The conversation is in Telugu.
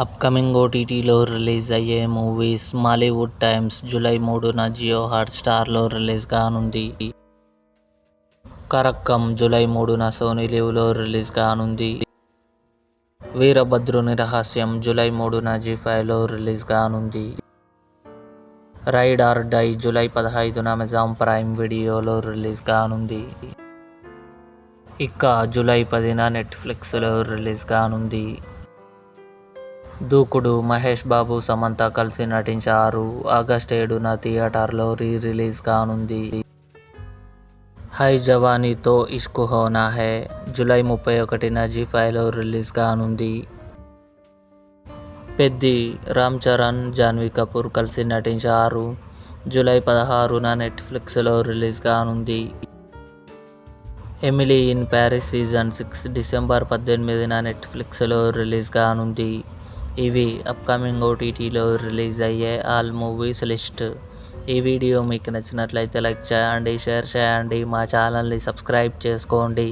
అప్కమింగ్ ఓటీటీలో రిలీజ్ అయ్యే మూవీస్ మాలీవుడ్ టైమ్స్ జూలై 3న జియో హాట్స్టార్లో రిలీజ్ కానుంది. కరక్కం జూలై 3న సోనీ లివ్లో రిలీజ్ కానుంది. వీరభద్రుని రహస్యం జూలై 3న జీ5లో రిలీజ్ కానుంది. రైడ్ ఆర్ డై జూలై 15న అమెజాన్ ప్రైమ్ వీడియోలో రిలీజ్ కానుంది. ఇక జూలై 10న నెట్ఫ్లిక్స్లో రిలీజ్ కానుంది. దూకుడు మహేష్ బాబు సమంత కలిసి నటించారు. ఆగస్టు 7న థియేటర్లో రిలీజ్ కానుంది. హై జవానీతో ఇష్క్ హోనా హై జూలై 31న జీ5లో రిలీజ్ కానుంది. పెద్ది రామ్ చరణ్, జాన్వీ కపూర్ కలిసి నటించారు. జూలై 16న నెట్ఫ్లిక్స్లో రిలీజ్ కానుంది. Emily in Paris season 6 December 18న నెట్ఫ్లిక్స్లో రిలీజ్ కానుంది. ఇవి అప్కమింగ్ ఓటీటీలో రిలీజ్ అయ్యే ఆల్ మూవీస్ లిస్ట్. ఈ వీడియో మీకు నచ్చినట్లయితే లైక్ చేయండి, షేర్ చేయండి, మా ఛానల్ని సబ్స్క్రైబ్ చేసుకోండి.